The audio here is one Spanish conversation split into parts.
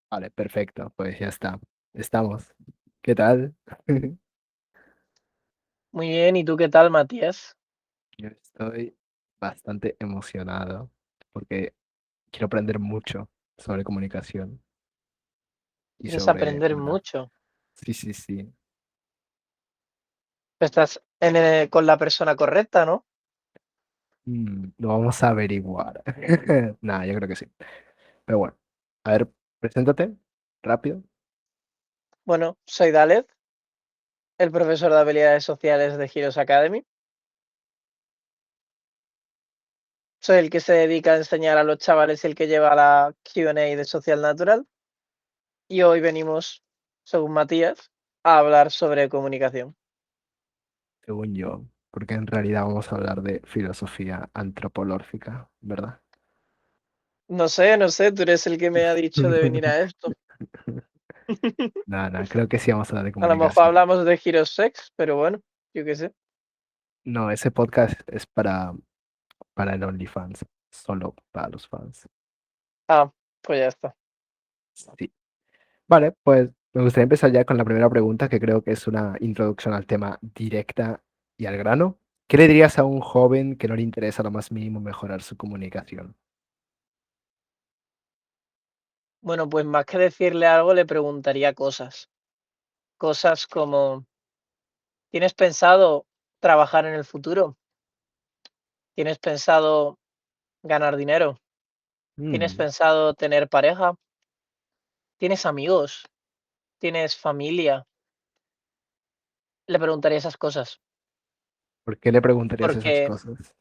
Vale, perfecto, pues ya está. Estamos. ¿Qué tal? Muy bien, ¿y tú qué tal, Matías? Yo estoy bastante emocionado porque quiero aprender mucho sobre comunicación y Quieres sobre aprender una. mucho. Sí, sí, sí. Estás con la persona correcta, ¿no? Lo vamos a averiguar. Nada, yo creo que sí. Pero bueno, a ver, preséntate rápido. Bueno, soy Dalet, el profesor de habilidades sociales de Heroes Academy. Soy el que se dedica a enseñar a los chavales y el que lleva la Q&A de Social Natural. Y hoy venimos, según Matías, a hablar sobre comunicación. Según yo, porque en realidad vamos a hablar de filosofía antropológica, ¿verdad? No sé, tú eres el que me ha dicho de venir a esto. Nada, nada, creo que sí vamos a hablar de A lo mejor comunicación. hablamos de Heroes Sex, pero bueno, yo qué sé. No, ese podcast es para el OnlyFans, solo para los fans. Ah, pues ya está. Sí. Vale, pues me gustaría empezar ya con la primera pregunta, que creo que es una introducción al tema directa y al grano. ¿Qué le dirías a un joven que no le interesa lo más mínimo mejorar su comunicación? Bueno, pues más que decirle algo, le preguntaría cosas. Cosas como, ¿tienes pensado trabajar en el futuro? ¿Tienes pensado ganar dinero? ¿Tienes Mm, pensado tener pareja? ¿Tienes amigos? ¿Tienes familia? Le preguntaría esas cosas, ¿Por qué le preguntarías esas porque cosas?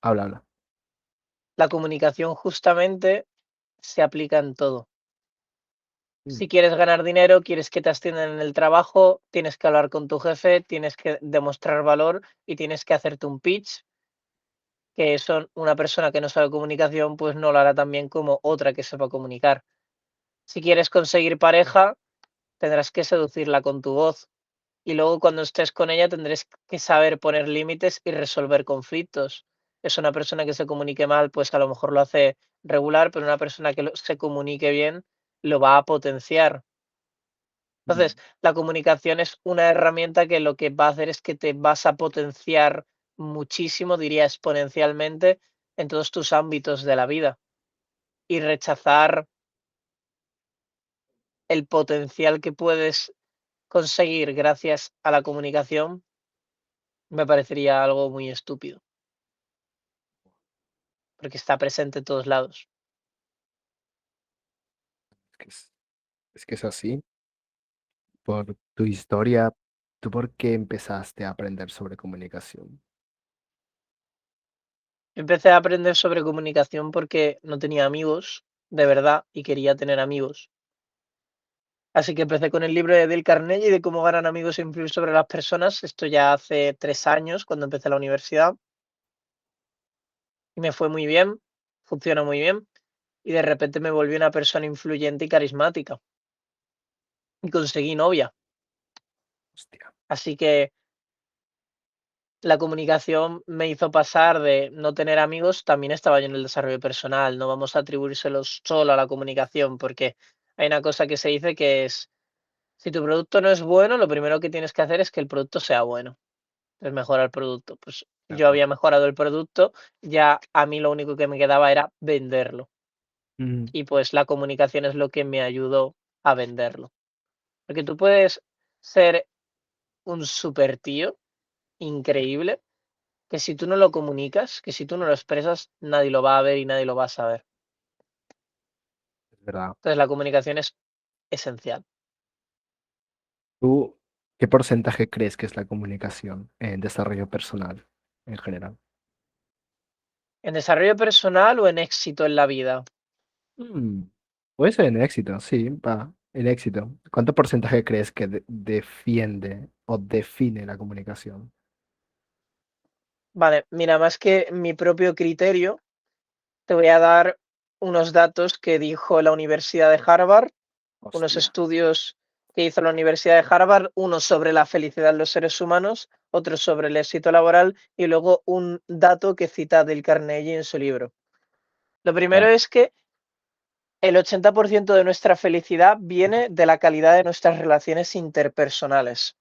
Habla, habla. la comunicación justamente se aplica en todo. Mm, Si quieres ganar dinero, quieres que te asciendan en el trabajo, tienes que hablar con tu jefe, tienes que demostrar valor y tienes que hacerte un pitch, que son una persona que no sabe comunicación, pues no lo hará tan bien como otra que sepa comunicar. Si quieres conseguir pareja, tendrás que seducirla con tu voz y luego cuando estés con ella tendrás que saber poner límites y resolver conflictos. Es una persona que se comunique mal, pues a lo mejor lo hace regular, pero una persona que se comunique bien lo va a potenciar. mm. Entonces, la comunicación es una herramienta que lo que va a hacer es que te vas a potenciar muchísimo, diría exponencialmente, en todos tus ámbitos de la vida. Y rechazar el potencial que puedes conseguir gracias a la comunicación me parecería algo muy estúpido, porque está presente en todos lados. Es que es que es así. Por tu historia, ¿tú por qué empezaste a aprender sobre comunicación? Empecé a aprender sobre comunicación porque no tenía amigos, de verdad, y quería tener amigos. Así que empecé con el libro de Dale Carnegie de cómo ganar amigos e influir sobre las personas. Esto ya hace 3 años, cuando empecé la universidad, y me fue muy bien, funciona muy bien, y de repente me volví una persona influyente y carismática, y conseguí novia. Hostia, Así que la comunicación me hizo pasar de no tener amigos, también estaba yo en el desarrollo personal. No vamos a atribuírselos solo a la comunicación, porque hay una cosa que se dice que es, si tu producto no es bueno, lo primero que tienes que hacer es que el producto sea bueno. Es mejorar el producto. Pues yo claro. había mejorado el producto, ya a mí lo único que me quedaba era venderlo. Mm, Y pues la comunicación es lo que me ayudó a venderlo. Porque tú puedes ser un super tío, increíble, que si tú no lo comunicas, que si tú no lo expresas, nadie lo va a ver y nadie lo va a saber. es verdad. Entonces la comunicación es esencial. ¿Tú qué porcentaje crees que es la comunicación en desarrollo personal en general? En desarrollo personal o en éxito en la vida. Mm, puede ser en éxito, sí, va, en éxito. ¿Cuánto porcentaje crees que defiende o define la comunicación? Vale, mira, más que mi propio criterio, te voy a dar unos datos que dijo la Universidad de Harvard, unos Hostia, estudios que hizo la Universidad de Harvard, uno sobre la felicidad de los seres humanos, otro sobre el éxito laboral y luego un dato que cita Dale Carnegie en su libro. Lo primero ya, es que El 80% de nuestra felicidad viene de la calidad de nuestras relaciones interpersonales,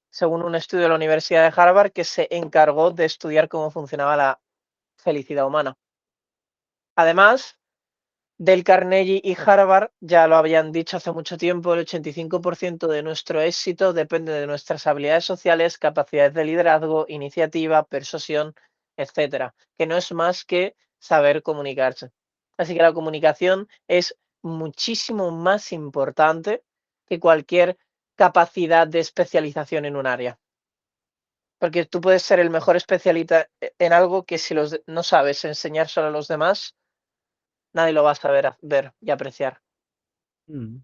según un estudio de la Universidad de Harvard que se encargó de estudiar cómo funcionaba la felicidad humana. Además, Dale Carnegie y Harvard ya lo habían dicho hace mucho tiempo, el 85% de nuestro éxito depende de nuestras habilidades sociales, capacidades de liderazgo, iniciativa, persuasión, etcétera, que no es más que saber comunicarse. Así que la comunicación es muchísimo más importante que cualquier capacidad de especialización en un área. Porque tú puedes ser el mejor especialista en algo que si no sabes enseñar solo a los demás, nadie lo va a saber ver y apreciar. Mm,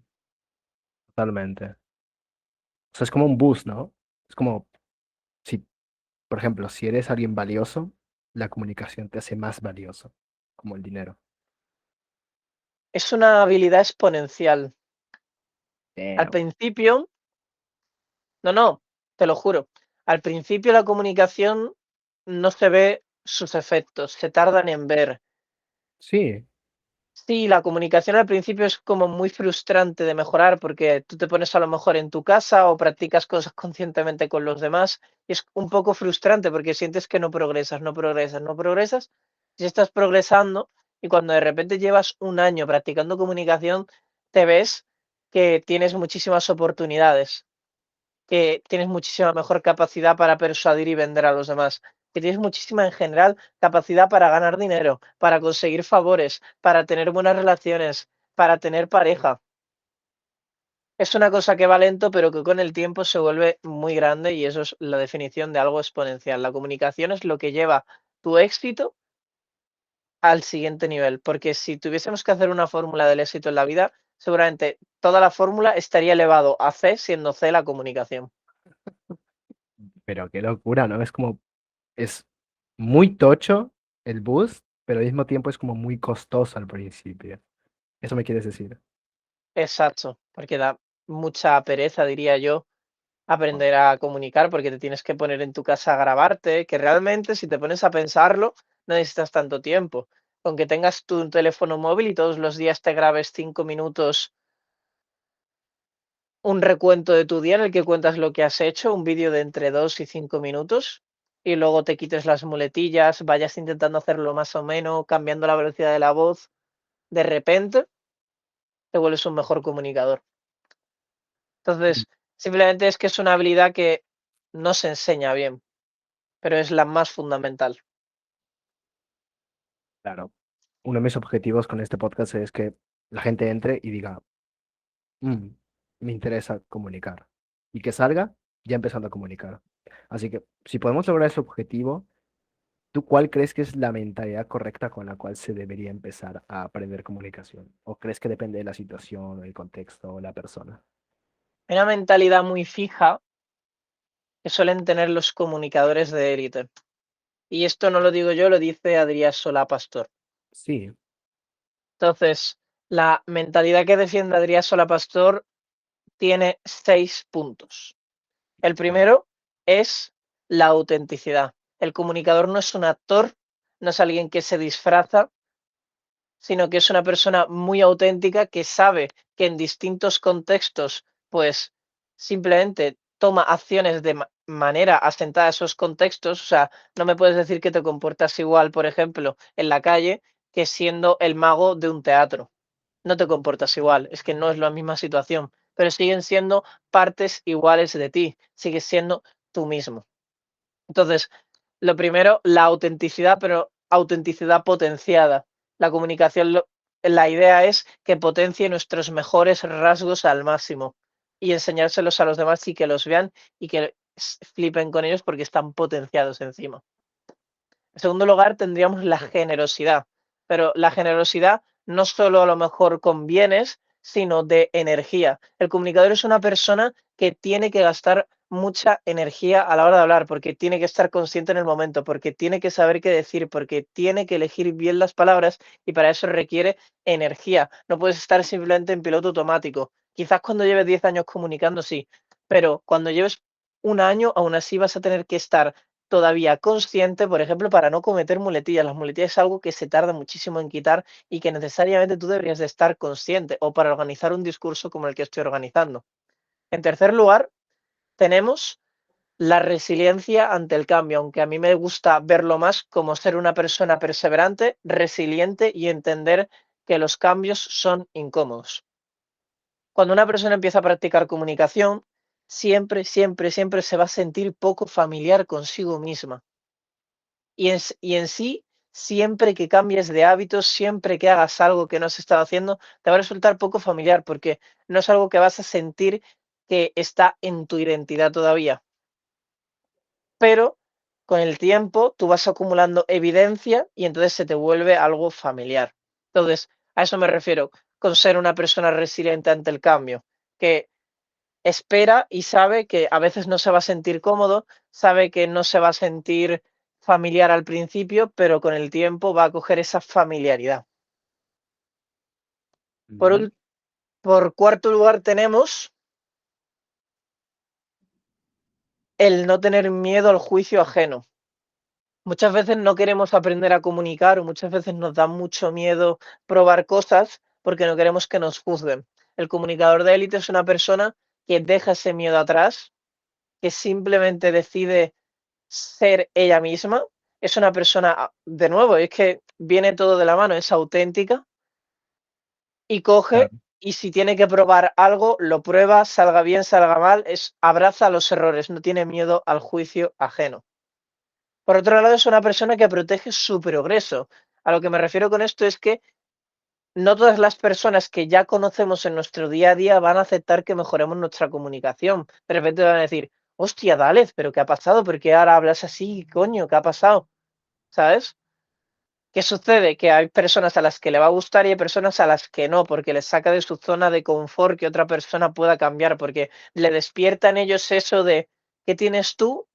totalmente. O sea, es como un boost, ¿no? Es como si, por ejemplo, si eres alguien valioso, la comunicación te hace más valioso, como el dinero. Es una habilidad exponencial. Al Damn. principio, no, te lo juro. Al principio la comunicación no se ve sus efectos, se tardan en ver. Sí, Sí, la comunicación al principio es como muy frustrante de mejorar porque tú te pones a lo mejor en tu casa o practicas cosas conscientemente con los demás y es un poco frustrante porque sientes que no progresas, no progresas, no progresas. Si estás progresando y cuando de repente llevas un año practicando comunicación, te ves que tienes muchísimas oportunidades, que tienes muchísima mejor capacidad para persuadir y vender a los demás, que tienes muchísima en general capacidad para ganar dinero, para conseguir favores, para tener buenas relaciones, para tener pareja. Es una cosa que va lento, pero que con el tiempo se vuelve muy grande y eso es la definición de algo exponencial. La comunicación es lo que lleva tu éxito al siguiente nivel, porque si tuviésemos que hacer una fórmula del éxito en la vida, seguramente toda la fórmula estaría elevado a C, siendo C la comunicación. pero qué locura, ¿no? Es como, es muy tocho el boost, pero al mismo tiempo es como muy costoso al principio. ¿Eso me quieres decir? Exacto, porque da mucha pereza, diría yo, Oh, aprender a comunicar, porque te tienes que poner en tu casa a grabarte, que realmente si te pones a pensarlo, no necesitas tanto tiempo. Con que tengas tu teléfono móvil y todos los días te grabes 5 minutos un recuento de tu día en el que cuentas lo que has hecho, un vídeo de entre 2 y 5 minutos, y luego te quites las muletillas, vayas intentando hacerlo más o menos, cambiando la velocidad de la voz, de repente te vuelves un mejor comunicador. mm, Entonces, simplemente es que es una habilidad que no se enseña bien, pero es la más fundamental. claro. Uno de mis objetivos con este podcast es que la gente entre y diga, "Mm, me interesa comunicar". Y que salga ya empezando a comunicar. Así que si podemos lograr ese objetivo, ¿tú cuál crees que es la mentalidad correcta con la cual se debería empezar a aprender comunicación? ¿O crees que depende de la situación, el contexto o la persona? Hay una mentalidad muy fija que suelen tener los comunicadores de élite. Y esto no lo digo yo, lo dice Adrián Solá Pastor. Sí, Entonces, la mentalidad que defiende Adrián Solá Pastor tiene 6 puntos. El wow. primero es la autenticidad. El comunicador no es un actor, no es alguien que se disfraza, sino que es una persona muy auténtica que sabe que en distintos contextos, pues simplemente toma acciones de manera asentada a esos contextos. O sea, no me puedes decir que te comportas igual, por ejemplo, en la calle, que siendo el mago de un teatro. No te comportas igual, es que no es la misma situación, pero siguen siendo partes iguales de ti, sigues siendo tú mismo. Entonces, lo primero, la autenticidad, pero autenticidad potenciada. La comunicación, la idea es que potencie nuestros mejores rasgos al máximo y enseñárselos a los demás y que los vean y que flipen con ellos porque están potenciados encima. En segundo lugar, tendríamos la generosidad, pero la generosidad no solo a lo mejor con bienes, sino de energía. El comunicador es una persona que tiene que gastar mucha energía a la hora de hablar, porque tiene que estar consciente en el momento, porque tiene que saber qué decir, porque tiene que elegir bien las palabras y para eso requiere energía. No puedes estar simplemente en piloto automático. Quizás cuando lleves 10 años comunicando, sí, pero cuando lleves un año, aún así vas a tener que estar todavía consciente, por ejemplo, para no cometer muletillas. Las muletillas es algo que se tarda muchísimo en quitar y que necesariamente tú deberías de estar consciente o para organizar un discurso como el que estoy organizando. En tercer lugar, tenemos la resiliencia ante el cambio, aunque a mí me gusta verlo más como ser una persona perseverante, resiliente y entender que los cambios son incómodos. Cuando una persona empieza a practicar comunicación, siempre se va a sentir poco familiar consigo misma. Y en sí, siempre que cambies de hábitos, siempre que hagas algo que no has estado haciendo, te va a resultar poco familiar porque no es algo que vas a sentir que está en tu identidad todavía. Pero con el tiempo tú vas acumulando evidencia y entonces se te vuelve algo familiar. Entonces, a eso me refiero con ser una persona resiliente ante el cambio, que espera y sabe que a veces no se va a sentir cómodo, sabe que no se va a sentir familiar al principio, pero con el tiempo va a coger esa familiaridad. Por, Ujú. ul- por cuarto lugar tenemos el no tener miedo al juicio ajeno. Muchas veces no queremos aprender a comunicar o muchas veces nos da mucho miedo probar cosas porque no queremos que nos juzguen. El comunicador de élite es una persona que deja ese miedo atrás, que simplemente decide ser ella misma. Es una persona, de nuevo, es que viene todo de la mano, es auténtica y coge Claro. y si tiene que probar algo, lo prueba, salga bien, salga mal, abraza los errores, no tiene miedo al juicio ajeno. Por otro lado, es una persona que protege su progreso. A lo que me refiero con esto es que no todas las personas que ya conocemos en nuestro día a día van a aceptar que mejoremos nuestra comunicación. De repente van a decir, hostia, Dález, ¿pero qué ha pasado? ¿Por qué ahora hablas así, coño? ¿Qué ha pasado? ¿Sabes? ¿Qué sucede? Que hay personas a las que le va a gustar y hay personas a las que no, porque les saca de su zona de confort que otra persona pueda cambiar, porque le despierta en ellos eso de, ¿qué tienes tú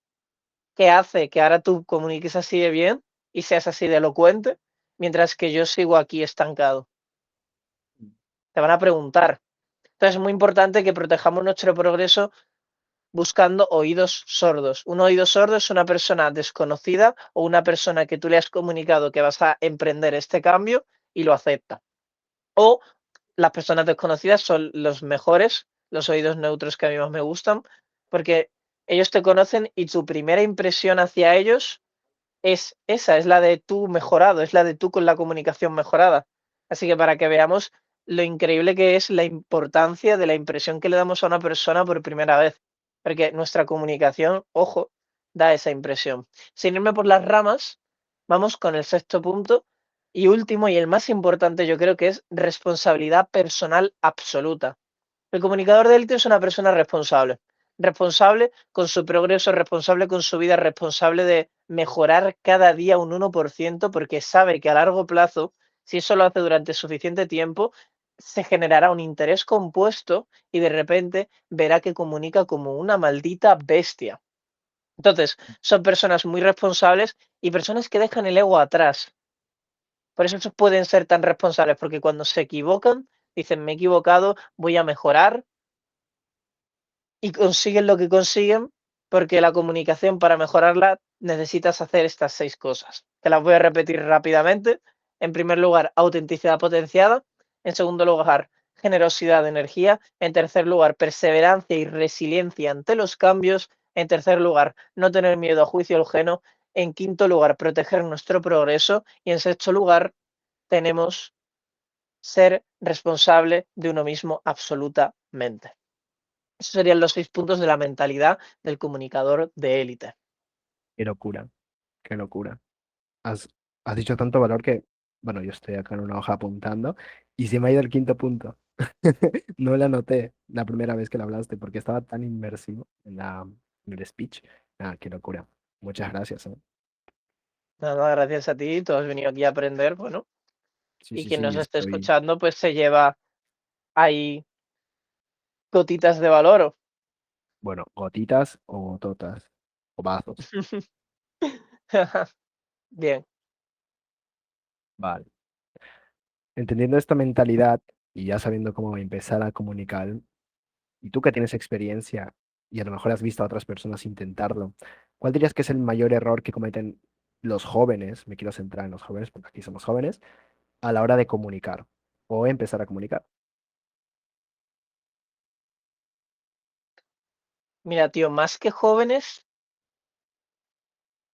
que hace que ahora tú comuniques así de bien y seas así de elocuente, mientras que yo sigo aquí estancado? Te van a preguntar. Entonces es muy importante que protejamos nuestro progreso buscando oídos sordos. Un oído sordo es una persona desconocida o una persona que tú le has comunicado que vas a emprender este cambio y lo acepta. O las personas desconocidas son los mejores, los oídos neutros que a mí más me gustan, porque ellos te conocen y tu primera impresión hacia ellos es esa, es la de tú mejorado, es la de tú con la comunicación mejorada. Así que para que veamos lo increíble que es la importancia de la impresión que le damos a una persona por primera vez, porque nuestra comunicación, ojo, da esa impresión. Sin irme por las ramas, vamos con el sexto punto y último y el más importante yo creo que es responsabilidad personal absoluta. El comunicador de élite es una persona responsable, responsable con su progreso, responsable con su vida, responsable de mejorar cada día un 1%, porque sabe que a largo plazo, si eso lo hace durante suficiente tiempo, se generará un interés compuesto y de repente verá que comunica como una maldita bestia. Entonces, son personas muy responsables y personas que dejan el ego atrás. Por eso pueden ser tan responsables, porque cuando se equivocan, dicen, me he equivocado, voy a mejorar, y consiguen lo que consiguen porque la comunicación para mejorarla necesitas hacer estas 6 cosas. Te las voy a repetir rápidamente. En primer lugar, autenticidad potenciada. En segundo lugar, generosidad de energía. En tercer lugar, perseverancia y resiliencia ante los cambios. En tercer lugar, no tener miedo a juicio ajeno. En quinto lugar, proteger nuestro progreso. Y en sexto lugar, tenemos ser responsable de uno mismo absolutamente. Esos serían los 6 puntos de la mentalidad del comunicador de élite. Qué locura, qué locura. Has, has dicho tanto valor que, bueno, yo estoy acá en una hoja apuntando y se me ha ido el quinto punto. No la anoté la primera vez que lo hablaste porque estaba tan inmersivo en el speech. Ah, qué locura. Muchas gracias, ¿eh? Nada, gracias a ti, tú has venido aquí a aprender, bueno, Sí, y sí, quien sí, nos esté estoy, escuchando, pues se lleva ahí gotitas de valor. bueno, gotitas o gototas o bazos. Bien, Vale. Entendiendo esta mentalidad y ya sabiendo cómo empezar a comunicar, y tú que tienes experiencia y a lo mejor has visto a otras personas intentarlo, ¿Cuál dirías que es el mayor error que cometen los jóvenes? Me quiero centrar en los jóvenes porque aquí somos jóvenes a la hora de comunicar o empezar a comunicar. Mira, tío, más que jóvenes,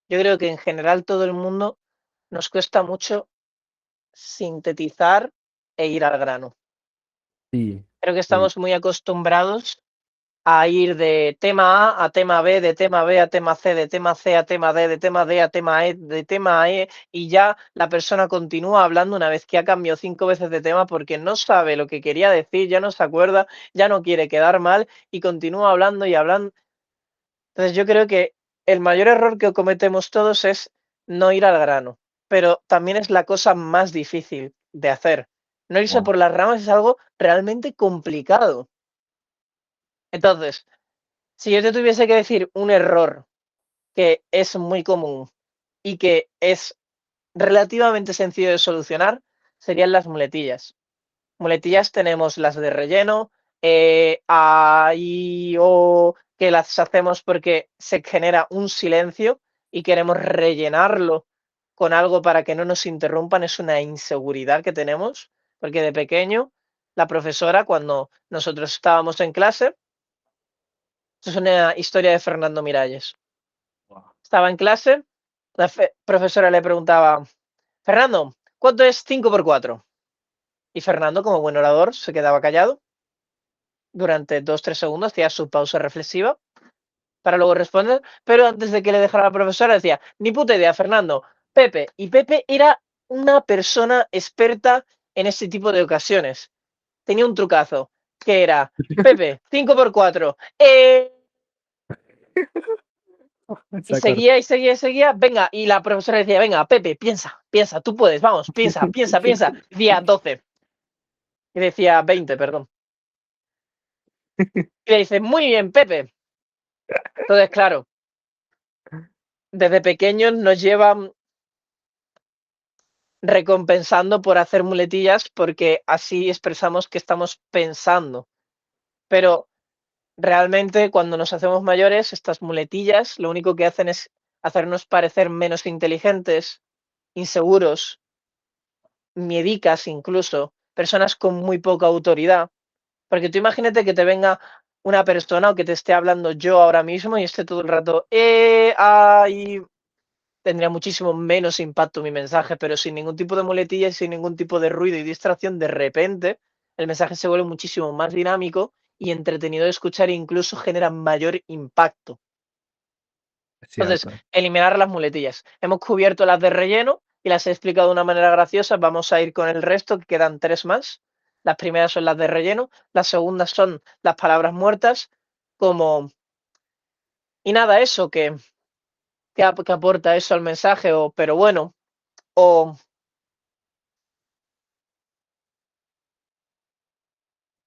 yo creo que en general todo el mundo nos cuesta mucho sintetizar e ir al grano. Sí, Creo que el- estamos muy acostumbrados a ir de tema A tema B, de tema B a tema C, de tema C a tema D, de tema D a tema E, de tema E, y ya la persona continúa hablando una vez que ha cambiado 5 veces de tema porque no sabe lo que quería decir, ya no se acuerda, ya no quiere quedar mal y continúa hablando y hablando. Entonces yo creo que el mayor error que cometemos todos es no ir al grano, pero también es la cosa más difícil de hacer. No irse wow, por las ramas es algo realmente complicado. Entonces, si yo te tuviese que decir un error que es muy común y que es relativamente sencillo de solucionar, serían las muletillas. Muletillas tenemos las de relleno, a, I, O, que las hacemos porque se genera un silencio y queremos rellenarlo con algo para que no nos interrumpan. Es una inseguridad que tenemos, porque de pequeño, la profesora, cuando nosotros estábamos en clase, esto es una historia de Fernando Miralles. wow. Estaba en clase, la profesora le preguntaba, Fernando, ¿cuánto es 5 por 4? Y Fernando, como buen orador, se quedaba callado durante 2 o 3 segundos, hacía su pausa reflexiva para luego responder, pero antes de que le dejara la profesora decía, ni puta idea, Fernando, Pepe. Y Pepe era una persona experta en este tipo de ocasiones. Tenía un trucazo, que era, Pepe, 5 por 4. Y Sacar. seguía y seguía y seguía, venga, y la profesora decía, venga, Pepe, piensa, piensa, tú puedes, vamos, piensa, piensa, piensa. Decía 12. Y decía 20, perdón. Y le dice, muy bien, Pepe. Entonces, claro, desde pequeños nos llevan recompensando por hacer muletillas porque así expresamos que estamos pensando. Pero realmente cuando nos hacemos mayores, estas muletillas lo único que hacen es hacernos parecer menos inteligentes, inseguros, miedicas incluso, personas con muy poca autoridad. Porque tú imagínate que te venga una persona o que te esté hablando yo ahora mismo y esté todo el rato, ay, tendría muchísimo menos impacto mi mensaje, pero sin ningún tipo de muletilla y sin ningún tipo de ruido y distracción, de repente el mensaje se vuelve muchísimo más dinámico y entretenido de escuchar e incluso genera mayor impacto. Es Entonces, cierto. eliminar las muletillas. Hemos cubierto las de relleno y las he explicado de una manera graciosa. Vamos a ir con el resto, que quedan 3 más. Las primeras son las de relleno, las segundas son las palabras muertas, como, y nada, eso, que aporta eso al mensaje, o, pero bueno, o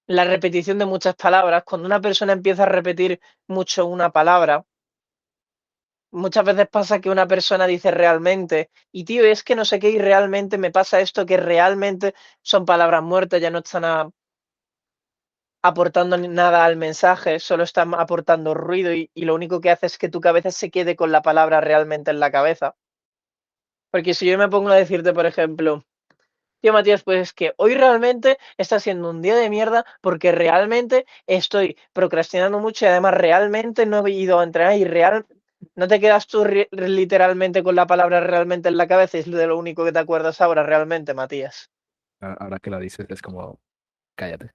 la repetición de muchas palabras. Cuando una persona empieza a repetir mucho una palabra, muchas veces pasa que una persona dice realmente, y tío, es que no sé qué, y realmente me pasa esto, que realmente son palabras muertas, ya no están aportando nada al mensaje, solo están aportando ruido y lo único que hace es que tu cabeza se quede con la palabra realmente en la cabeza. Porque si yo me pongo a decirte, por ejemplo, tío Matías, pues es que hoy realmente está siendo un día de mierda porque realmente estoy procrastinando mucho y además realmente no he ido a entrenar y no te quedas tú literalmente con la palabra realmente en la cabeza y es de lo único que te acuerdas ahora realmente, Matías. Ahora que lo dices, es como, cállate.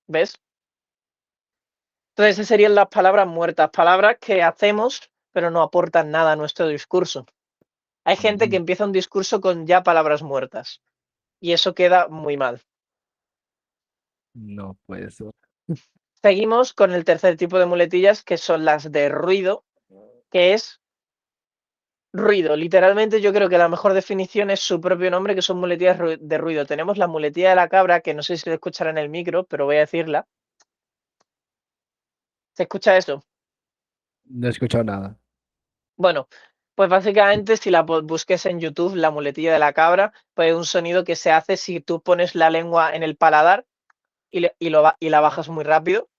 ¿Ves? Entonces esas serían las palabras muertas, palabras que hacemos pero no aportan nada a nuestro discurso. Hay gente que Mm, empieza un discurso con ya palabras muertas y eso queda muy mal. no puede ser. Seguimos con el tercer tipo de muletillas, que son las de ruido, que es ruido. Literalmente yo creo que la mejor definición es su propio nombre, que son muletillas de ruido. Tenemos la muletilla de la cabra, que no sé si se escuchará en el micro, pero voy a decirla. ¿Se escucha eso? No he escuchado nada. Bueno, pues básicamente si la busques en YouTube, la muletilla de la cabra, pues es un sonido que se hace si tú pones la lengua en el paladar y la bajas muy rápido.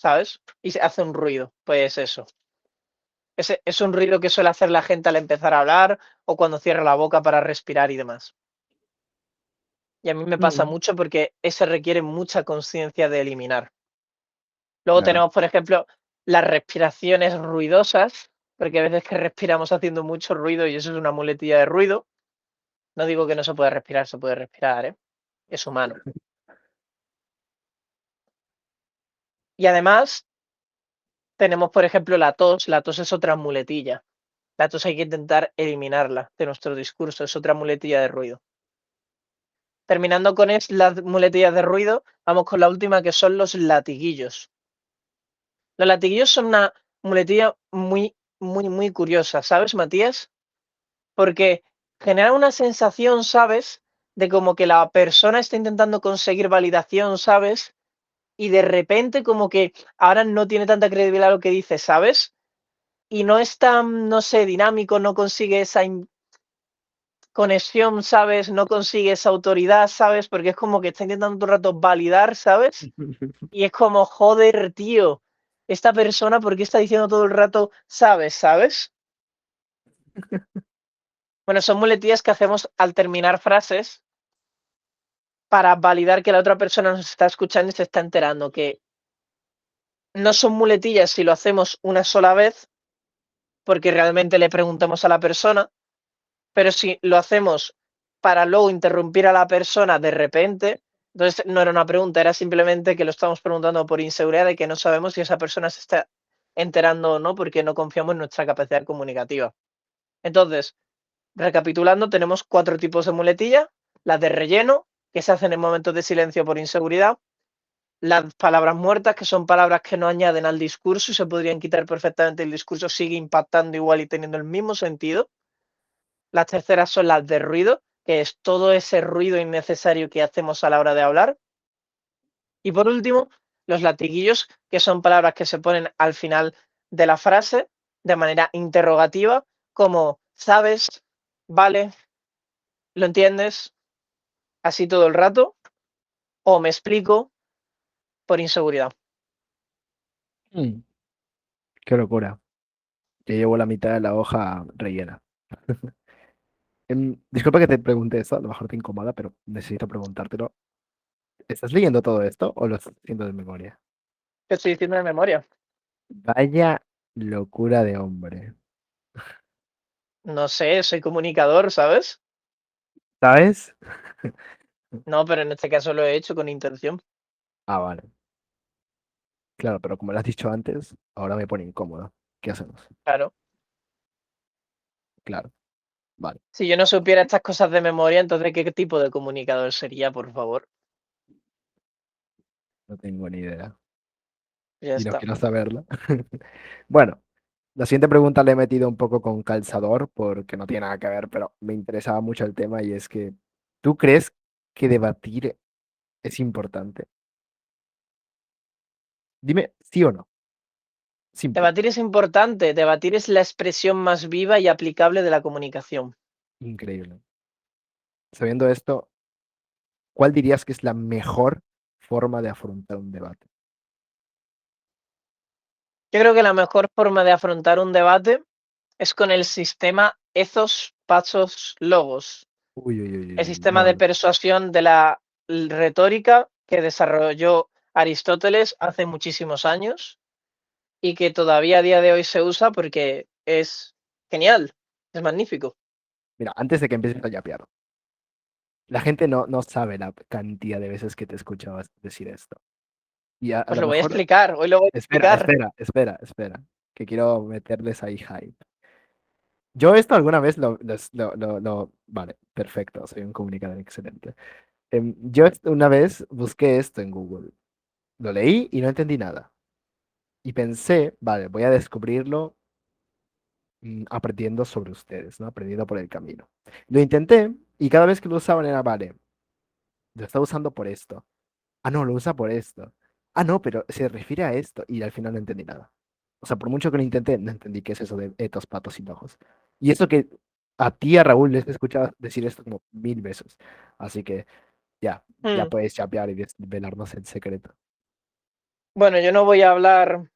¿sabes? Y se hace un ruido. Pues eso. Es un ruido que suele hacer la gente al empezar a hablar o cuando cierra la boca para respirar y demás. Y a mí me pasa Mm, mucho porque ese requiere mucha conciencia de eliminar. Luego claro. tenemos, por ejemplo, las respiraciones ruidosas, porque a veces que respiramos haciendo mucho ruido y eso es una muletilla de ruido. No digo que no se pueda respirar, se puede respirar, ¿eh? Es humano. Y además tenemos, por ejemplo, la tos. La tos es otra muletilla. La tos hay que intentar eliminarla de nuestro discurso, es otra muletilla de ruido. Terminando con las muletillas de ruido, vamos con la última que son los latiguillos. Los latiguillos son una muletilla muy curiosa, ¿sabes, Matías? Porque genera una sensación, ¿sabes? De como que la persona está intentando conseguir validación, ¿sabes? Y de repente como que ahora no tiene tanta credibilidad lo que dice, ¿sabes? Y no es tan, no sé, dinámico, no consigue esa conexión, ¿sabes? No consigue esa autoridad, ¿sabes? Porque es como que está intentando todo el rato validar, ¿sabes? Y es como, joder, tío, esta persona, ¿por qué está diciendo todo el rato, ¿sabes? ¿Sabes? Bueno, son muletillas que hacemos al terminar frases para validar que la otra persona nos está escuchando y se está enterando, que no son muletillas si lo hacemos una sola vez, porque realmente le preguntamos a la persona, pero si lo hacemos para luego interrumpir a la persona de repente, entonces no era una pregunta, era simplemente que lo estamos preguntando por inseguridad de que no sabemos si esa persona se está enterando o no, porque no confiamos en nuestra capacidad comunicativa. Entonces, recapitulando, tenemos 4 tipos de muletilla: las de relleno, que se hacen en momentos de silencio por inseguridad; las palabras muertas, que son palabras que no añaden al discurso y se podrían quitar perfectamente, el discurso sigue impactando igual y teniendo el mismo sentido; las terceras son las de ruido, que es todo ese ruido innecesario que hacemos a la hora de hablar; y por último, los latiguillos, que son palabras que se ponen al final de la frase de manera interrogativa, como ¿sabes? ¿Vale? ¿Lo entiendes? Así todo el rato, o me explico, por inseguridad. Mm, qué locura. Ya llevo la mitad de la hoja rellena. Disculpa que te pregunte esto, a lo mejor te incomoda, pero necesito preguntártelo. ¿Estás leyendo todo esto o lo estás haciendo de memoria? Te estoy diciendo de memoria. Vaya locura de hombre. No sé, soy comunicador, ¿sabes? ¿Sabes? No, pero en este caso lo he hecho con intención. Ah, vale. Claro, pero como lo has dicho antes, ahora me pone incómodo. ¿Qué hacemos? Claro. Claro, vale. Si yo no supiera estas cosas de memoria, entonces ¿qué tipo de comunicador sería, por favor? No tengo ni idea. Ya Y no está. quiero saberla. Bueno, la siguiente pregunta la he metido un poco con calzador porque no tiene nada que ver, pero me interesaba mucho el tema y es que, ¿tú crees que debatir es importante? Dime sí o no. Simple. Debatir es importante. Debatir es la expresión más viva y aplicable de la comunicación. Increíble. Sabiendo esto, ¿cuál dirías que es la mejor forma de afrontar un debate? Yo creo que la mejor forma de afrontar un debate es con el sistema ethos, pasos, logos. Uy, uy, uy, El uy, uy, sistema no, de no. persuasión de la retórica que desarrolló Aristóteles hace muchísimos años y que todavía a día de hoy se usa porque es genial, es magnífico. Mira, antes de que empieces a yapear, la gente no sabe la cantidad de veces que te escuchabas decir esto. Y a Pues lo lo voy a mejor, explicar, hoy lo voy a espera, explicar. espera, espera, espera, que quiero meterles ahí hype. Yo esto alguna vez vale, perfecto, soy un comunicador excelente. Yo una vez busqué esto en Google, lo leí y no entendí nada. Y pensé, vale, voy a descubrirlo aprendiendo sobre ustedes, ¿no? Aprendiendo por el camino. Lo intenté y cada vez que lo usaban era, vale, lo está usando por esto. Ah, no, lo usa por esto. Ah, no, pero se refiere a esto. Y al final no entendí nada. O sea, por mucho que lo intenté, no entendí qué es eso de etos, patos y lojos. Y eso que a ti, a Raúl, les he escuchado decir esto como 1000 veces. Así que ya Mm, puedes chapear y desvelarnos el secreto. Bueno, yo no voy a hablar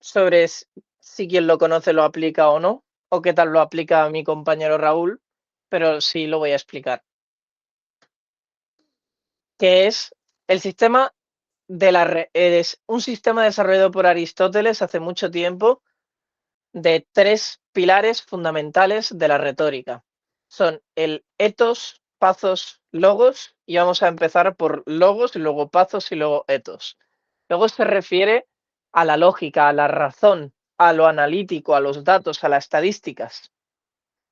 sobre si quien lo conoce lo aplica o no, o qué tal lo aplica mi compañero Raúl, pero sí lo voy a explicar. Que es el sistema de es un sistema desarrollado por Aristóteles hace mucho tiempo de tres pilares fundamentales de la retórica. Son el ethos, pathos, logos, y vamos a empezar por logos y luego pathos y luego ethos. Logos se refiere a la lógica, a la razón, a lo analítico, a los datos, a las estadísticas.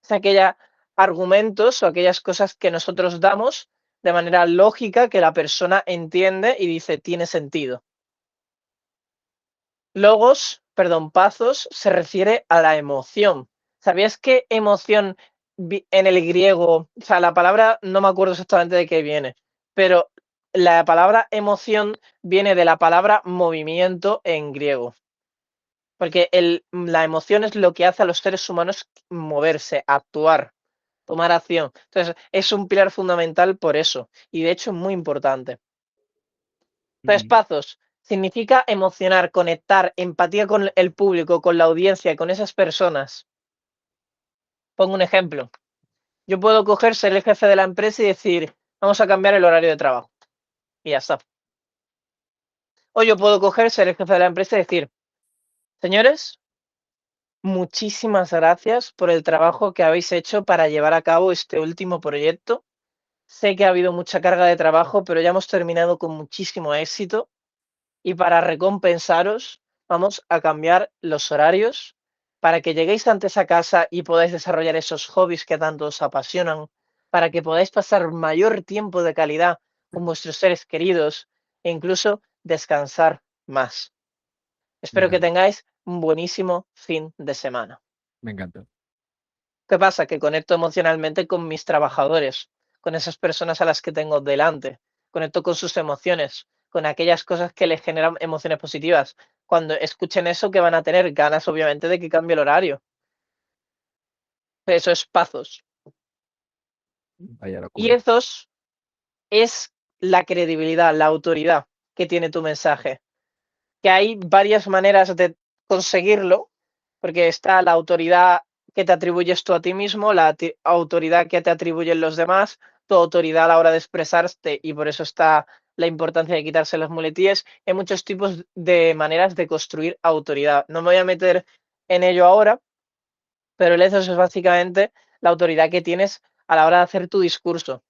Es aquellos argumentos o aquellas cosas que nosotros damos de manera lógica que la persona entiende y dice tiene sentido. Logos, perdón, pathos se refiere a la emoción. ¿Sabías que emoción en el griego, o sea, la palabra no me acuerdo exactamente de qué viene, pero la palabra emoción viene de la palabra movimiento en griego? Porque la emoción es lo que hace a los seres humanos moverse, actuar, tomar acción. Entonces, es un pilar fundamental por eso, y de hecho es muy importante. Entonces, Ujú. pathos significa emocionar, conectar, empatía con el público, con la audiencia, con esas personas. Pongo un ejemplo. Yo puedo coger, ser el jefe de la empresa y decir, vamos a cambiar el horario de trabajo. Y ya está. O yo puedo coger, ser el jefe de la empresa y decir, señores, muchísimas gracias por el trabajo que habéis hecho para llevar a cabo este último proyecto. Sé que ha habido mucha carga de trabajo, pero ya hemos terminado con muchísimo éxito. Y para recompensaros, vamos a cambiar los horarios para que lleguéis antes a casa y podáis desarrollar esos hobbies que tanto os apasionan, para que podáis pasar mayor tiempo de calidad con vuestros seres queridos e incluso descansar más. Me Espero que encanta, tengáis un buenísimo fin de semana. me encanta. ¿Qué pasa? Que conecto emocionalmente con mis trabajadores, con esas personas a las que tengo delante, conecto con sus emociones, con aquellas cosas que les generan emociones positivas. Cuando escuchen eso, que van a tener ganas, obviamente, de que cambie el horario. Eso es pazos. Vaya Y locura. esos es la credibilidad, la autoridad que tiene tu mensaje. Que hay varias maneras de conseguirlo, porque está la autoridad que te atribuyes tú a ti mismo, la autoridad que te atribuyen los demás, tu autoridad a la hora de expresarte, y por eso está la importancia de quitarse las muletillas. Hay muchos tipos de maneras de construir autoridad. No me voy a meter en ello ahora, pero el ethos es básicamente la autoridad que tienes a la hora de hacer tu discurso.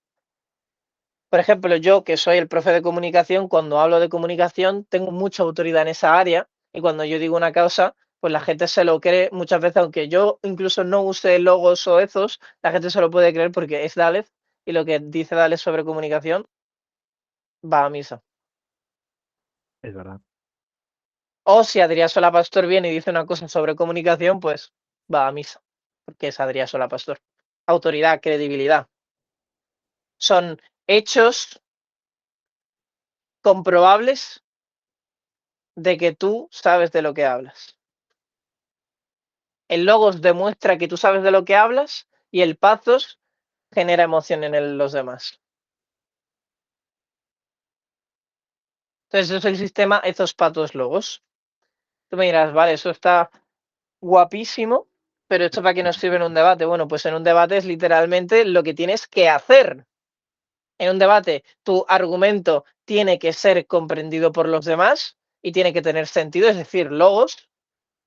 Por ejemplo, yo que soy el profe de comunicación, cuando hablo de comunicación tengo mucha autoridad en esa área y cuando yo digo una cosa, pues la gente se lo cree muchas veces, aunque yo incluso no use logos o ezos, la gente se lo puede creer porque es Dález y lo que dice Dález sobre comunicación va a misa. Es verdad. O si Adrián Sola Pastor viene y dice una cosa sobre comunicación, pues va a misa, porque es Adrián Sola Pastor. Autoridad, credibilidad. Son hechos comprobables de que tú sabes de lo que hablas. El logos demuestra que tú sabes de lo que hablas y el pathos genera emoción en los demás. Entonces, eso es el sistema ethos, pathos, logos. Tú me dirás, vale, eso está guapísimo, pero ¿esto para qué nos sirve en un debate? Bueno, pues en un debate es literalmente lo que tienes que hacer. En un debate, tu argumento tiene que ser comprendido por los demás y tiene que tener sentido, es decir, logos,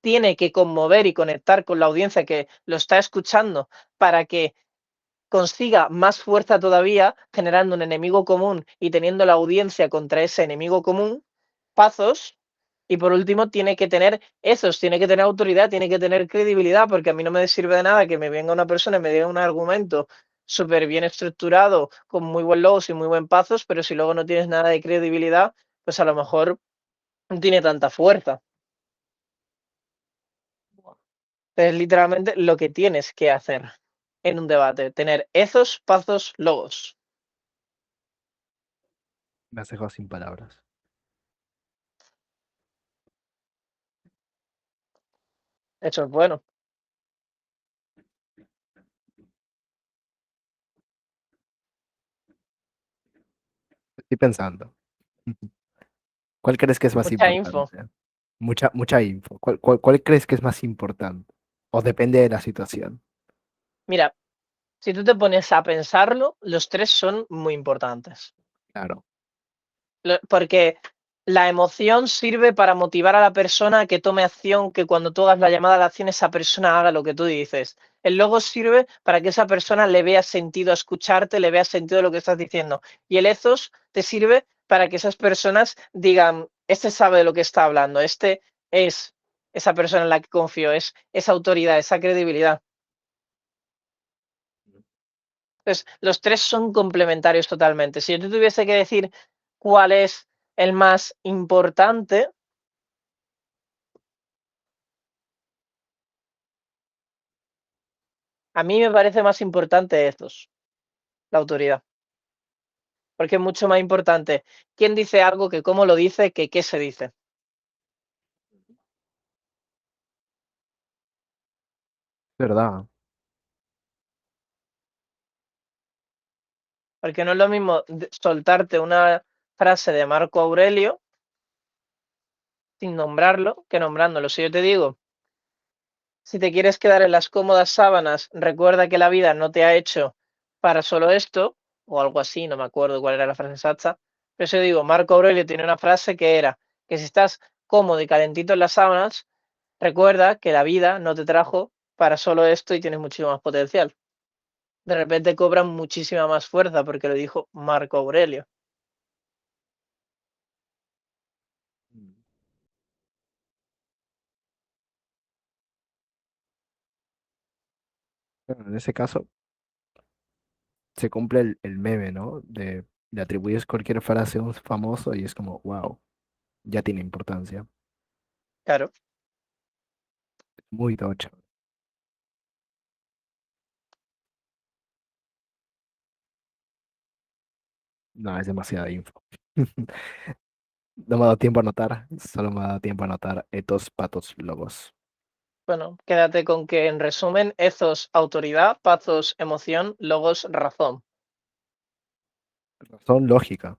tiene que conmover y conectar con la audiencia que lo está escuchando para que consiga más fuerza todavía, generando un enemigo común y teniendo la audiencia contra ese enemigo común, pasos. Y por último, tiene que tener esos, tiene que tener autoridad, tiene que tener credibilidad, porque a mí no me sirve de nada que me venga una persona y me diga un argumento súper bien estructurado, con muy buen logos y muy buen pasos, pero si luego no tienes nada de credibilidad, pues a lo mejor no tiene tanta fuerza. Es literalmente lo que tienes que hacer en un debate, tener esos, pasos, logos. Me has dejado sin palabras. Eso es bueno. Estoy pensando. ¿Cuál crees que es más Mucha info. importante? Mucha info. ¿Cuál crees que es más importante? ¿O depende de la situación? Mira, si tú te pones a pensarlo, los 3 son muy importantes. Claro. Porque la emoción sirve para motivar a la persona a que tome acción, que cuando tú hagas la llamada a la acción, esa persona haga lo que tú dices. El logo sirve para que esa persona le vea sentido a escucharte, le vea sentido a lo que estás diciendo. Y el ethos te sirve para que esas personas digan, este sabe de lo que está hablando, este es esa persona en la que confío, es esa autoridad, esa credibilidad. Entonces, los 3 son complementarios totalmente. Si yo te tuviese que decir cuál es el más importante, a mí me parece más importante estos, la autoridad, porque es mucho más importante quién dice algo que cómo lo dice, que qué se dice. ¿Verdad? Porque no es lo mismo soltarte una frase de Marco Aurelio sin nombrarlo que nombrándolo. Si yo te digo, si te quieres quedar en las cómodas sábanas, recuerda que la vida no te ha hecho para solo esto, o algo así, no me acuerdo cuál era la frase exacta. Pero si yo digo, Marco Aurelio tiene una frase que era que si estás cómodo y calentito en las sábanas, recuerda que la vida no te trajo para solo esto y tienes muchísimo más potencial. De repente cobran muchísima más fuerza porque lo dijo Marco Aurelio. Mm. Bueno, en ese caso, se cumple el meme, ¿no? Le atribuyes cualquier frase a un famoso y es como, wow, ya tiene importancia. Claro. Muy tocho. No, es demasiada info. No me ha dado tiempo a anotar, solo me ha dado tiempo a anotar etos, patos, logos. Bueno, quédate con que en resumen, ethos, autoridad, pathos, emoción, logos, razón. Razón lógica,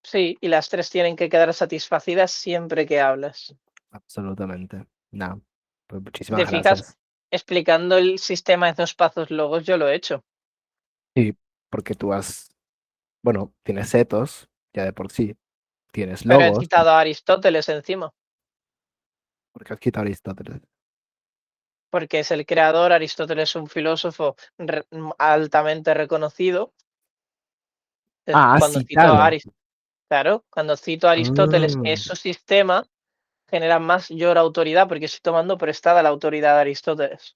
Sí, y las 3 tienen que quedar satisfacidas siempre que hablas. absolutamente. Nada, pues Si te muchísimas fijas, gracias. explicando el sistema de 2 pasos logos, yo lo he hecho. Sí, porque tú has, bueno, tienes etos, ya de por sí, tienes Pero he logos, citado a Aristóteles encima, porque has quitado Aristóteles. porque es el creador. Aristóteles es un filósofo altamente reconocido. Ah, has Cuando cito a citado. Aristóteles, claro, cuando cito a Aristóteles, Ah, es su sistema, genera más mayor autoridad, porque estoy tomando prestada la autoridad de Aristóteles.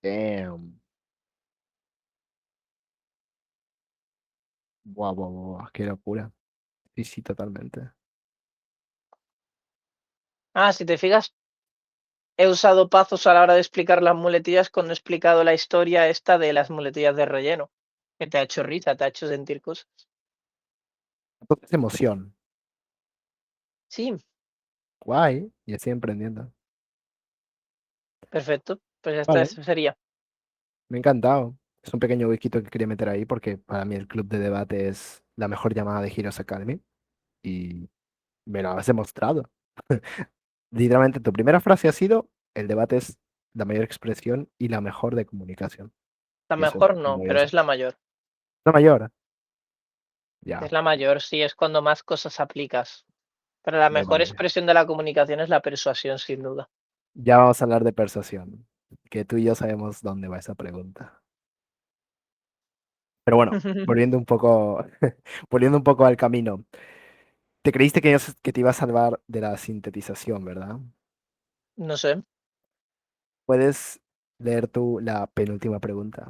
damn. Guau, guau, guau, qué locura. Sí, sí, totalmente. Ah, si te fijas, he usado pazos a la hora de explicar las muletillas cuando he explicado la historia esta de las muletillas de relleno, que te ha hecho risa, te ha hecho sentir cosas. Entonces, emoción. Sí, Guay, y así emprendiendo. perfecto. Pues ya está, Vale, eso sería. me ha encantado. Es un pequeño huequito que quería meter ahí porque para mí el club de debate es la mejor llamada de Heroes Academy y me lo has demostrado. Literalmente, tu primera frase ha sido, el debate es la mayor expresión y la mejor de comunicación. La Y eso es mejor no, pero maravilloso. es la mayor. La mayor, Es ya, la mayor, sí, es cuando más cosas aplicas. Pero la vale, mejor vale. expresión de la comunicación es la persuasión, sin duda. Ya vamos a hablar de persuasión, que tú y yo sabemos dónde va esa pregunta. Pero bueno, volviendo un poco, volviendo un poco al camino. Te creíste que te iba a salvar de la sintetización, ¿verdad? No sé. ¿Puedes leer tú la penúltima pregunta?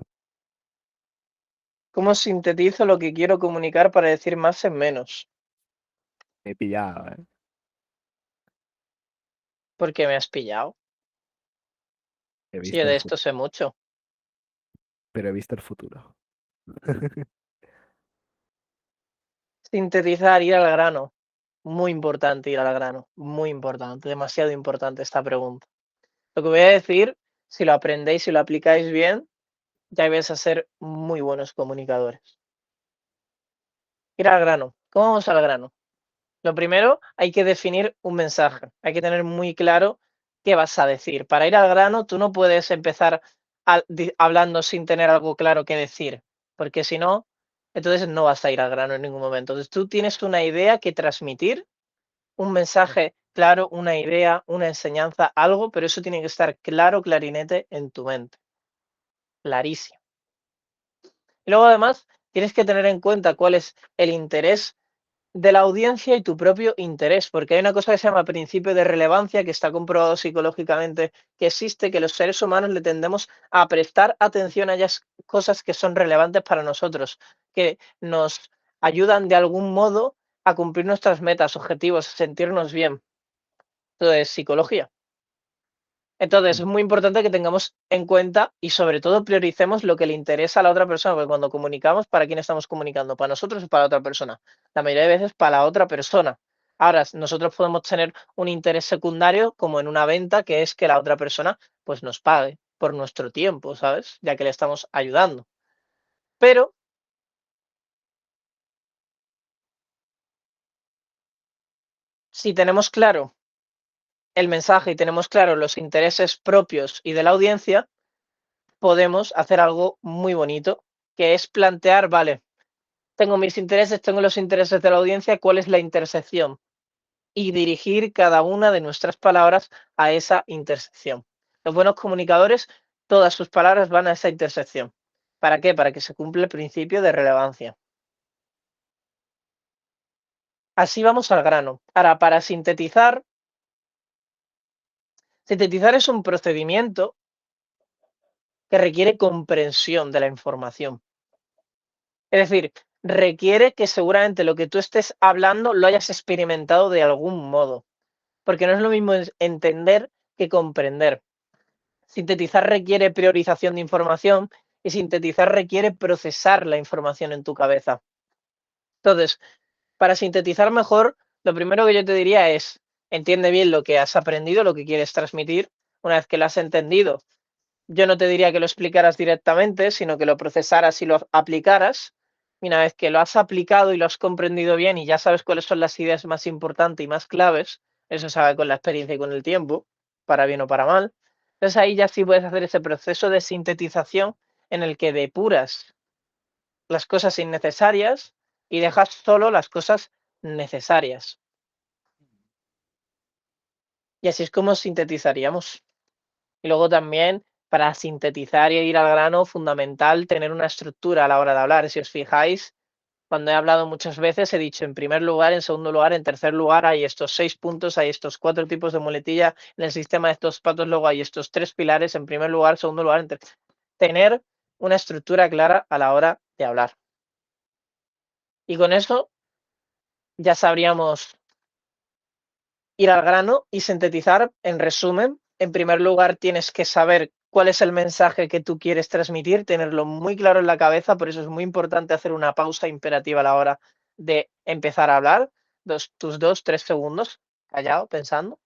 ¿Cómo sintetizo lo que quiero comunicar para decir más en menos? He pillado, ¿eh? ¿Por qué me has pillado? He Si yo visto de el esto futuro, sé mucho. pero he visto el futuro. Sintetizar, ir al grano. Muy importante ir al grano. Muy importante. Demasiado importante esta pregunta. Lo que voy a decir, si lo aprendéis y lo aplicáis bien, ya vais a ser muy buenos comunicadores. Ir al grano. ¿Cómo vamos al grano? Lo primero, hay que definir un mensaje. Hay que tener muy claro qué vas a decir. Para ir al grano, tú no puedes empezar hablando sin tener algo claro que decir, porque si no, entonces no vas a ir al grano en ningún momento. Entonces tú tienes una idea que transmitir, un mensaje claro, una idea, una enseñanza, algo, pero eso tiene que estar claro, clarinete en tu mente. Clarísimo. Y luego además tienes que tener en cuenta cuál es el interés de la audiencia y tu propio interés, porque hay una cosa que se llama principio de relevancia, que está comprobado psicológicamente que existe, que los seres humanos le tendemos a prestar atención a aquellas cosas que son relevantes para nosotros, que nos ayudan de algún modo a cumplir nuestras metas, objetivos, a sentirnos bien. Todo es psicología. Entonces, es muy importante que tengamos en cuenta y sobre todo prioricemos lo que le interesa a la otra persona, porque cuando comunicamos, ¿para quién estamos comunicando? ¿Para nosotros o para la otra persona? La mayoría de veces para la otra persona. Ahora, nosotros podemos tener un interés secundario, como en una venta, que es que la otra persona pues nos pague por nuestro tiempo, ¿sabes? Ya que le estamos ayudando. Pero si tenemos claro el mensaje y tenemos claro los intereses propios y de la audiencia, podemos hacer algo muy bonito, que es plantear, vale, tengo mis intereses, tengo los intereses de la audiencia, ¿cuál es la intersección? Y dirigir cada una de nuestras palabras a esa intersección. Los buenos comunicadores, todas sus palabras van a esa intersección. ¿Para qué? Para que se cumpla el principio de relevancia. Así vamos al grano. Ahora, para sintetizar, sintetizar es un procedimiento que requiere comprensión de la información. Es decir, requiere que seguramente lo que tú estés hablando lo hayas experimentado de algún modo. Porque no es lo mismo entender que comprender. Sintetizar requiere priorización de información y sintetizar requiere procesar la información en tu cabeza. Entonces, para sintetizar mejor, lo primero que yo te diría es, entiende bien lo que has aprendido, lo que quieres transmitir. Una vez que lo has entendido, yo no te diría que lo explicaras directamente, sino que lo procesaras y lo aplicaras. Y una vez que lo has aplicado y lo has comprendido bien y ya sabes cuáles son las ideas más importantes y más claves, eso se sabe con la experiencia y con el tiempo, para bien o para mal. Entonces ahí ya sí puedes hacer ese proceso de sintetización en el que depuras las cosas innecesarias y dejas solo las cosas necesarias. Y así es como sintetizaríamos. Y luego también, para sintetizar y ir al grano, fundamental tener una estructura a la hora de hablar. Si os fijáis, cuando he hablado muchas veces he dicho en primer lugar, en segundo lugar, en tercer lugar, hay estos 6 puntos, hay estos 4 tipos de muletilla en el sistema de estos patos, luego hay estos 3 pilares, en primer lugar, segundo lugar, tener una estructura clara a la hora de hablar. Y con eso ya sabríamos ir al grano y sintetizar, en resumen, en primer lugar tienes que saber cuál es el mensaje que tú quieres transmitir, tenerlo muy claro en la cabeza, por eso es muy importante hacer una pausa imperativa a la hora de empezar a hablar, tus 2, 3 segundos, callado, pensando.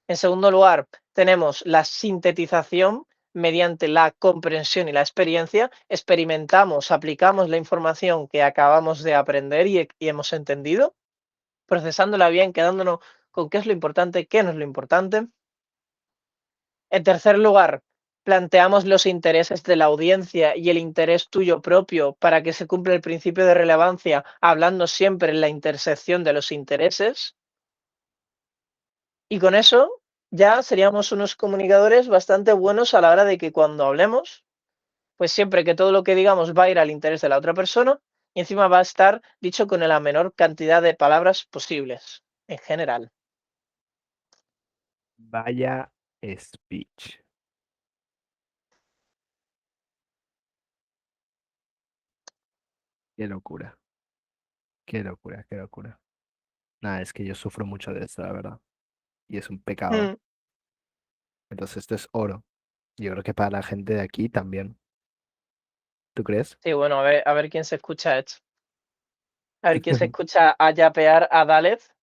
En segundo lugar, tenemos la sintetización mediante la comprensión y la experiencia. Experimentamos, aplicamos la información que acabamos de aprender y hemos entendido, procesándola bien, quedándonos con qué es lo importante, qué no es lo importante. En tercer lugar, planteamos los intereses de la audiencia y el interés tuyo propio para que se cumpla el principio de relevancia, hablando siempre en la intersección de los intereses. Y con eso ya seríamos unos comunicadores bastante buenos a la hora de que cuando hablemos, pues siempre que todo lo que digamos va a ir al interés de la otra persona y encima va a estar dicho con la menor cantidad de palabras posibles, en general. Vaya speech. Qué locura, qué locura, qué locura. Nada, es que yo sufro mucho de esto, la verdad. Y es un pecado. Mm. Entonces esto es oro. Yo creo que para la gente de aquí también. ¿Tú crees? Sí, bueno, a ver quién se escucha esto. A ver quién se escucha a yapear a Dalez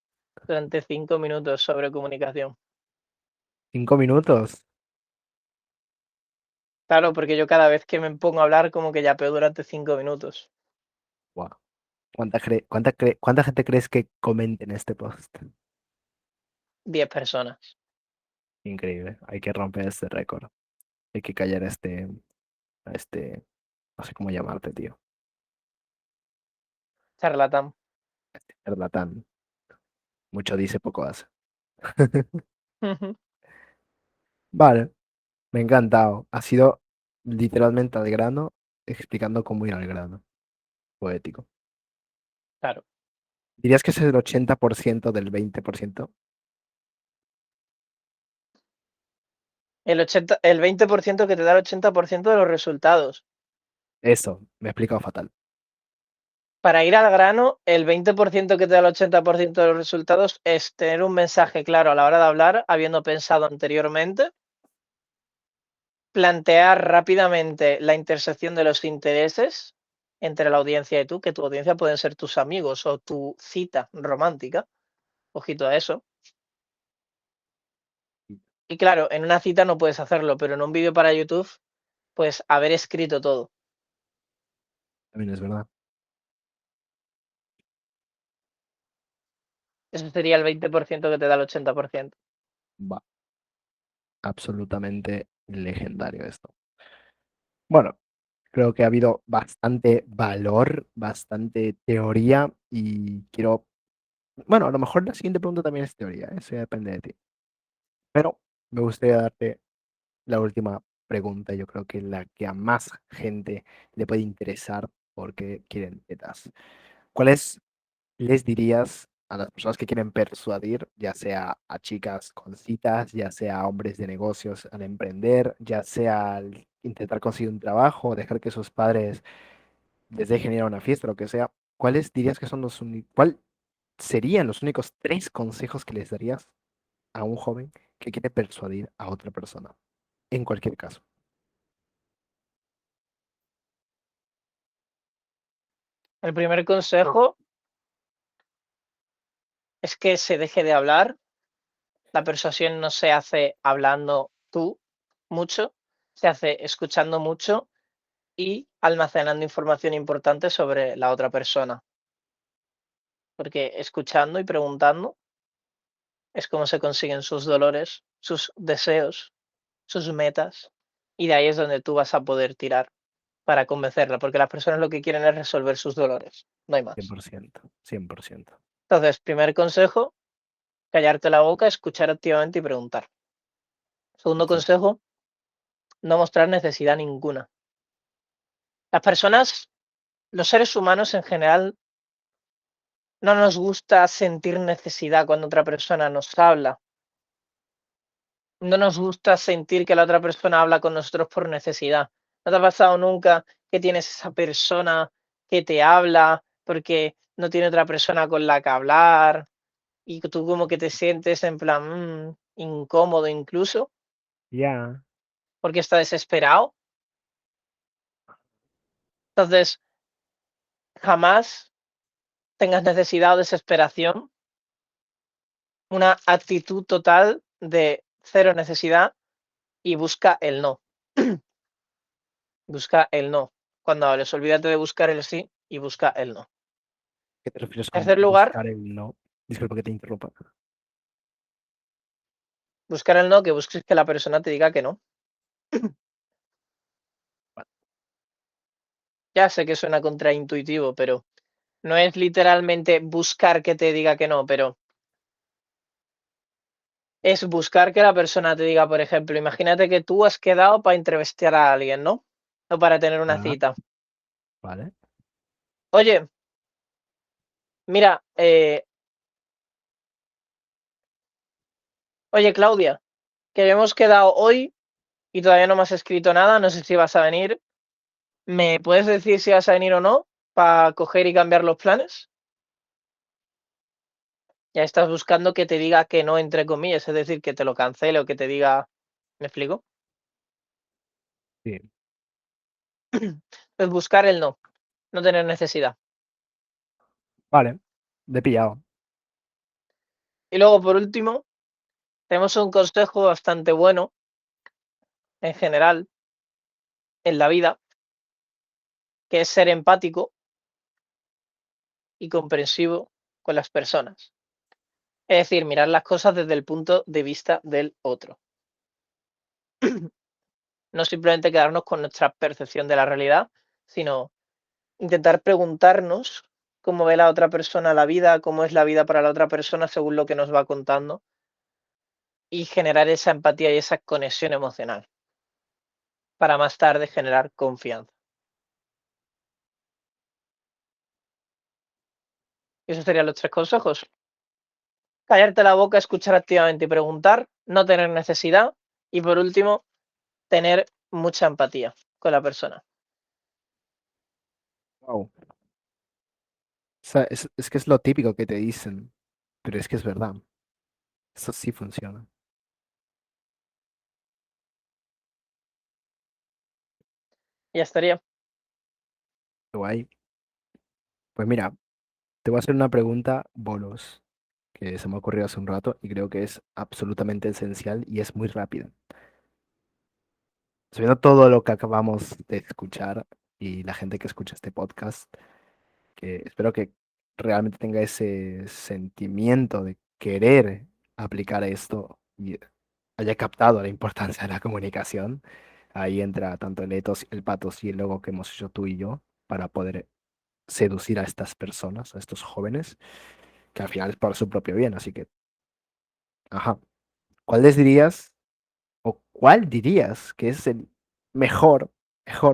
durante 5 minutos sobre comunicación. 5 minutos. Claro, porque yo cada vez que me pongo a hablar como que yapeo durante 5 minutos. Wow. ¿Cuánta gente crees que comente en este post? 10 personas. Increíble. Hay que romper este récord. Hay que callar a este, no sé cómo llamarte, tío. Charlatán. Charlatán. Mucho dice, poco hace. Vale, me ha encantado. Ha sido literalmente al grano, explicando cómo ir al grano. Poético. Claro. ¿Dirías que es el 80% del 20%? El 20% que te da el 80% de los resultados. Eso, me he explicado fatal. Para ir al grano, el 20% que te da el 80% de los resultados es tener un mensaje claro a la hora de hablar, habiendo pensado anteriormente, plantear rápidamente la intersección de los intereses entre la audiencia y tú, que tu audiencia pueden ser tus amigos o tu cita romántica. Ojito a eso. Y claro, en una cita no puedes hacerlo, pero en un vídeo para YouTube, pues haber escrito todo. También es verdad. Eso sería el 20% que te da el 80%. Va, absolutamente legendario esto. Bueno, creo que ha habido bastante valor, bastante teoría y quiero, bueno, a lo mejor la siguiente pregunta también es teoría, eso ya depende de ti. Pero me gustaría darte la última pregunta, yo creo que la que a más gente le puede interesar porque quieren tetas. ¿Cuáles les dirías a las personas que quieren persuadir, ya sea a chicas con citas, ya sea a hombres de negocios al emprender, ya sea al intentar conseguir un trabajo, dejar que sus padres les dejen ir a una fiesta, lo que sea? ¿Cuáles dirías que son cuál serían los únicos tres consejos que les darías a un joven que quiere persuadir a otra persona? En cualquier caso. El primer consejo es que se deje de hablar. La persuasión no se hace hablando tú mucho, se hace escuchando mucho y almacenando información importante sobre la otra persona. Porque escuchando y preguntando es como se consiguen sus dolores, sus deseos, sus metas. Y de ahí es donde tú vas a poder tirar para convencerla, porque las personas lo que quieren es resolver sus dolores, no hay cien más. por ciento, 100%. Entonces, primer consejo, callarte la boca, escuchar activamente y preguntar. Segundo Exacto. consejo, no mostrar necesidad ninguna. Las personas, los seres humanos en general, no nos gusta sentir necesidad cuando otra persona nos habla. No nos gusta sentir que la otra persona habla con nosotros por necesidad. ¿No te ha pasado nunca que tienes esa persona que te habla porque no tiene otra persona con la que hablar y que tú como que te sientes en plan incómodo incluso Ya. porque está desesperado? Entonces, jamás tengas necesidad o desesperación, una actitud total de cero necesidad y busca el no. Busca el no. Cuando hables, olvídate de buscar el sí y busca el no. ¿Qué te refieres con Tercer lugar, buscar el no? Disculpa que te interrumpa. buscar el no, que busques que la persona te diga que no. Ya sé que suena contraintuitivo, pero no es literalmente buscar que te diga que no, pero es buscar que la persona te diga, por ejemplo, imagínate que tú has quedado para entrevistar a alguien, ¿no? O para tener una Ah, cita. vale. Oye, mira, oye Claudia, que habíamos quedado hoy y todavía no me has escrito nada, no sé si vas a venir. ¿Me puedes decir si vas a venir o no para coger y cambiar los planes? Ya estás buscando que te diga que no, entre comillas, es decir, que te lo cancele o que te diga, ¿me explico? Sí. Es buscar el no, no tener necesidad. Vale. De pillado. Y luego, por último, tenemos un consejo bastante bueno en general en la vida, que es ser empático y comprensivo con las personas. Es decir, mirar las cosas desde el punto de vista del otro. No simplemente quedarnos con nuestra percepción de la realidad, sino intentar preguntarnos cómo ve la otra persona la vida, cómo es la vida para la otra persona según lo que nos va contando y generar esa empatía y esa conexión emocional para más tarde generar confianza. Y esos serían los tres consejos. Callarte la boca, escuchar activamente y preguntar, no tener necesidad y por último, tener mucha empatía con la persona. Wow. O sea, es que es lo típico que te dicen, pero es que es verdad. Eso sí funciona. Y ya estaría. Guay. Pues mira, te voy a hacer una pregunta bonus que se me ha ocurrido hace un rato y creo que es absolutamente esencial y es muy rápida. Sabiendo todo lo que acabamos de escuchar y la gente que escucha este podcast, que espero que realmente tenga ese sentimiento de querer aplicar esto y haya captado la importancia de la comunicación. Ahí entra tanto el ethos, el pathos y el logo que hemos hecho tú y yo para poder seducir a estas personas, a estos jóvenes, que al final es para su propio bien. Así que, ajá, ¿cuál les dirías o cuál dirías que es el mejor,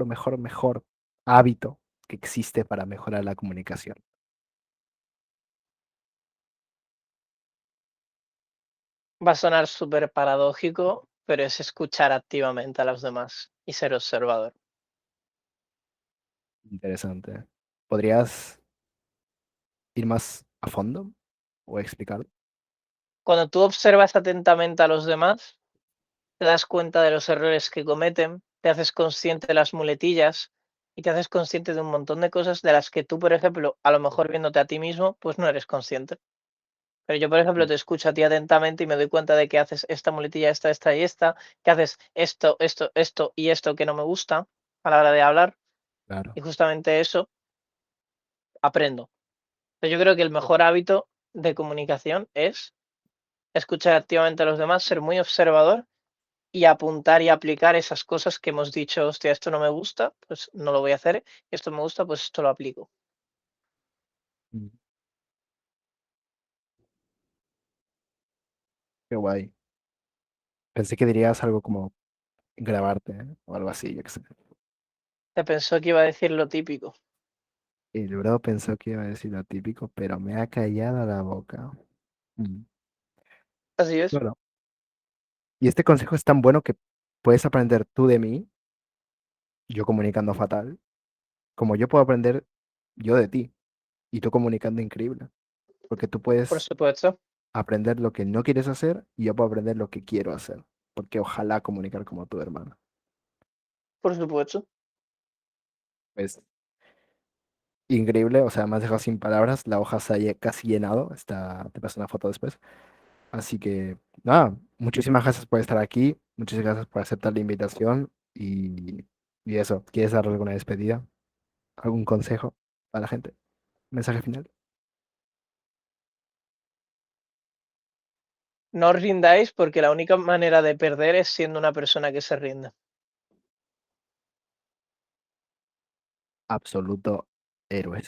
mejor hábito que existe para mejorar la comunicación? Va a sonar súper paradójico, pero es escuchar activamente a los demás y ser observador. Interesante. ¿Podrías ir más a fondo o explicar? Cuando tú observas atentamente a los demás, te das cuenta de los errores que cometen, te haces consciente de las muletillas y te haces consciente de un montón de cosas de las que tú, por ejemplo, a lo mejor viéndote a ti mismo, pues no eres consciente. Pero yo, por ejemplo, Mm. te escucho a ti atentamente y me doy cuenta de que haces esta muletilla, esta y esta, que haces esto y esto que no me gusta a la hora de hablar. Claro. Y justamente eso aprendo. Pero yo creo que el mejor hábito de comunicación es escuchar activamente a los demás, ser muy observador y apuntar y aplicar esas cosas que hemos dicho, hostia, esto no me gusta, pues no lo voy a hacer, esto me gusta, pues esto lo aplico. Mm. Qué guay. Pensé que dirías algo como grabarte, ¿eh? O algo así, yo qué sé. Te pensó que iba a decir lo típico. El bro pensó que iba a decir lo típico, pero me ha callado la boca. Mm. Así es, Bueno, y este consejo es tan bueno que puedes aprender tú de mí, yo comunicando fatal, como yo puedo aprender yo de ti y tú comunicando increíble. Porque tú por puedes supuesto, aprender lo que no quieres hacer y yo puedo aprender lo que quiero hacer. Porque ojalá comunicar como tu hermano. por supuesto. Pues increíble, o sea, me has dejado sin palabras, la hoja se ha casi llenado, te paso una foto después. Así que, nada, muchísimas gracias por estar aquí, muchas gracias por aceptar la invitación y eso, ¿quieres darle alguna despedida? ¿Algún consejo para la gente? ¿Mensaje final? No os rindáis porque la única manera de perder es siendo una persona que se rinde. Absoluto héroe.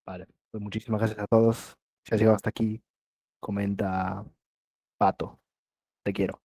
Vale, pues muchísimas gracias a todos. Si has llegado hasta aquí, comenta Pato, te quiero.